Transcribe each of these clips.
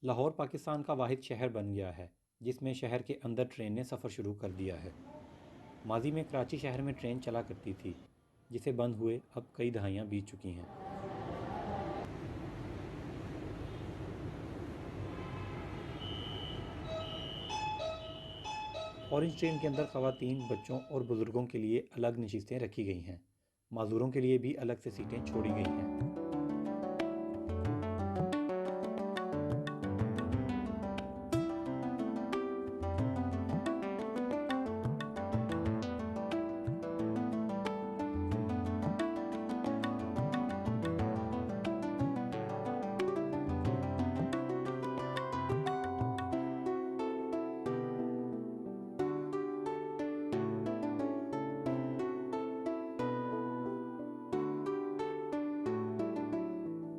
लाहौर पाकिस्तान का वाहिद शहर बन गया है जिसमें शहर के अंदर ट्रेन ने सफ़र शुरू कर दिया है। माजी में कराची शहर में ट्रेन चला करती थी जिसे बंद हुए अब कई दहाइयाँ बीत चुकी हैं। ऑरेंज ट्रेन के अंदर ख़वातीन, बच्चों और बुज़ुर्गों के लिए अलग नशिस्तें रखी गई हैं। माजूरों के लिए भी अलग से सीटें छोड़ी गई हैं।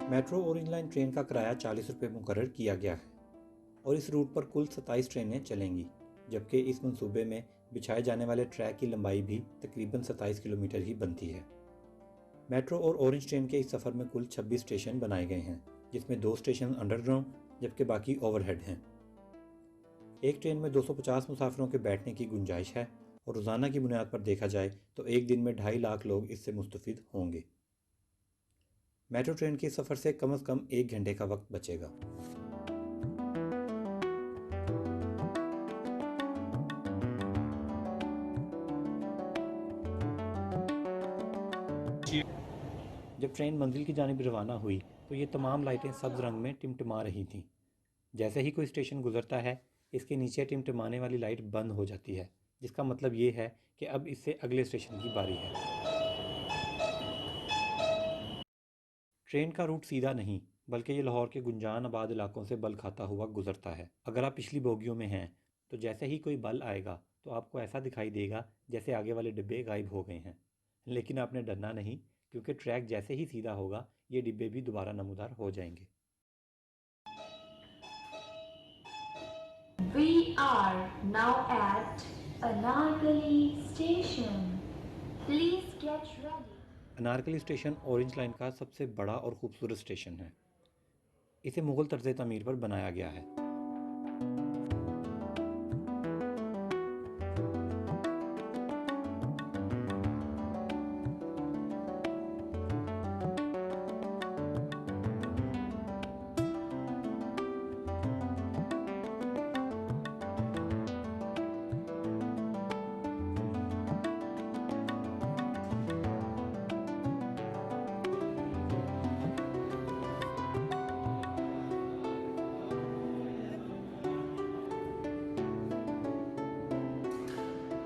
मेट्रो ऑरेंज लाइन ट्रेन का किराया 40 रुपये मुकर्रर किया गया है और इस रूट पर कुल 27 ट्रेनें चलेंगी, जबकि इस मंसूबे में बिछाए जाने वाले ट्रैक की लंबाई भी तकरीबन 27 किलोमीटर ही बनती है। मेट्रो और ऑरेंज ट्रेन के इस सफ़र में कुल 26 स्टेशन बनाए गए हैं, जिसमें 2 स्टेशन अंडरग्राउंड जबकि बाकी ओवरहेड हैं। एक ट्रेन में 250 मुसाफिरों के बैठने की गुंजाइश है और रोज़ाना की बुनियाद पर देखा जाए तो एक दिन में 2.5 लाख लोग इससे मुस्तफ़िद होंगे। मेट्रो ट्रेन के सफ़र से कम 1 घंटे का वक्त बचेगा। जब ट्रेन मंजिल की जानिब रवाना हुई तो ये तमाम लाइटें सब्ज़ रंग में टिमटिमा रही थीं। जैसे ही कोई स्टेशन गुजरता है इसके नीचे टिमटिमाने वाली लाइट बंद हो जाती है, जिसका मतलब ये है कि अब इससे अगले स्टेशन की बारी है। ट्रेन का रूट सीधा नहीं बल्कि ये लाहौर के गुंजान आबाद इलाकों से बल खाता हुआ गुजरता है। अगर आप पिछली बोगियों में हैं तो जैसे ही कोई बल आएगा तो आपको ऐसा दिखाई देगा जैसे आगे वाले डिब्बे गायब हो गए हैं। लेकिन आपने डरना नहीं, क्योंकि ट्रैक जैसे ही सीधा होगा ये डिब्बे भी दोबारा नमूदार हो जाएंगे। We are now at Anarkali station. Please get ready. Anarkali station orange line का सबसे बड़ा और ख़ूबसूरत स्टेशन है। इसे मुग़ल तर्ज़ तमीर पर बनाया गया है।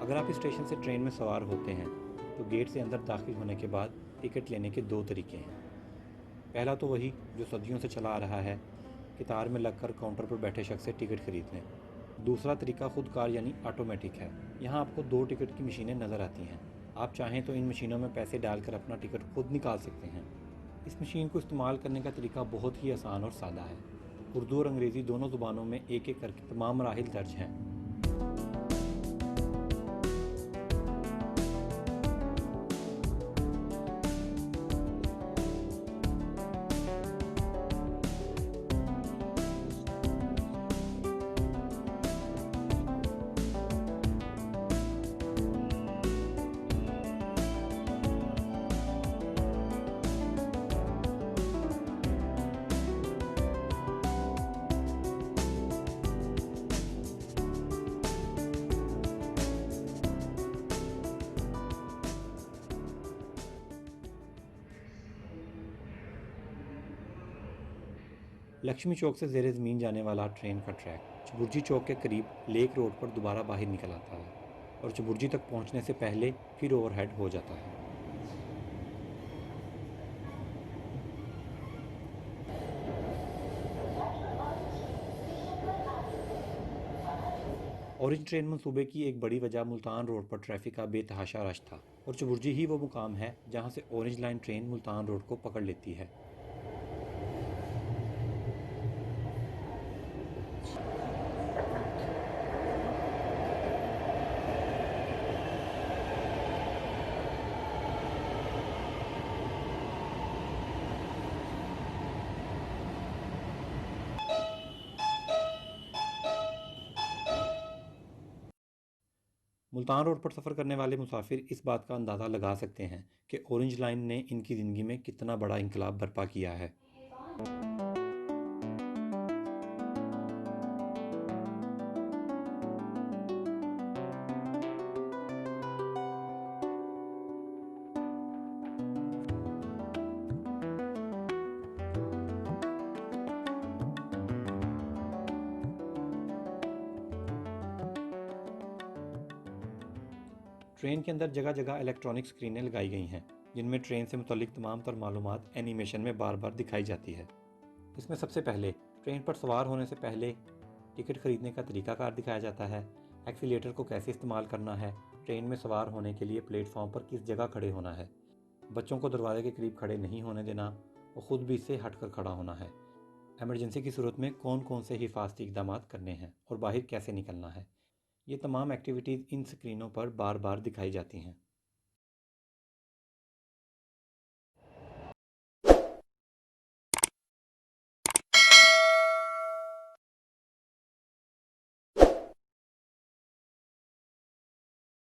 अगर आप इस स्टेशन से ट्रेन में सवार होते हैं तो गेट से अंदर दाखिल होने के बाद टिकट लेने के 2 तरीके हैं। पहला तो वही जो सदियों से चला आ रहा है, कतार में लगकर काउंटर पर बैठे शख्स से टिकट खरीद लें। दूसरा तरीका खुद कार यानी ऑटोमेटिक है। यहाँ आपको 2 टिकट की मशीनें नज़र आती हैं। आप चाहें तो इन मशीनों में पैसे डालकर अपना टिकट खुद निकाल सकते हैं। इस मशीन को इस्तेमाल करने का तरीका बहुत ही आसान और सादा है। उर्दू और अंग्रेज़ी दोनों ज़ुबानों में एक एक करके तमाम मराहिल दर्ज हैं। लक्ष्मी चौक से ज़ेरे ज़मीन जाने वाला ट्रेन का ट्रैक चबुर्जी चौक के करीब लेक रोड पर दोबारा बाहर निकल आता है और चबुर्जी तक पहुंचने से पहले फिर ओवरहेड हो जाता है। ऑरेंज ट्रेन मंसूबे की एक बड़ी वजह मुल्तान रोड पर ट्रैफिक का बेतहाशा रश था और चबुर्जी ही वो मुकाम है जहां से orange line train Multan road को पकड़ लेती है। मुल्तान रोड पर सफ़र करने वाले मुसाफिर इस बात का अंदाज़ा लगा सकते हैं कि ऑरेंज लाइन ने इनकी ज़िंदगी में कितना बड़ा इंकलाब बर्पा किया है। ट्रेन के अंदर जगह जगह इलेक्ट्रॉनिक स्क्रीनें लगाई गई हैं, जिनमें ट्रेन से मुतल्लिक तमाम तर मालूमात एनिमेशन में बार बार दिखाई जाती है। इसमें सबसे पहले ट्रेन पर सवार होने से पहले टिकट खरीदने का तरीकाकार दिखाया जाता है, एक्सीलेटर को कैसे इस्तेमाल करना है, ट्रेन में सवार होने के लिए प्लेटफॉर्म पर किस जगह खड़े होना है, बच्चों को दरवाजे के करीब खड़े नहीं होने देना और ख़ुद भी इससे हटकर खड़ा होना है, इमरजेंसी की सूरत में कौन कौन से हिफाजती इक़दाम करने हैं और बाहर कैसे निकलना है। ये तमाम एक्टिविटीज़ इन स्क्रीनों पर बार बार दिखाई जाती हैं।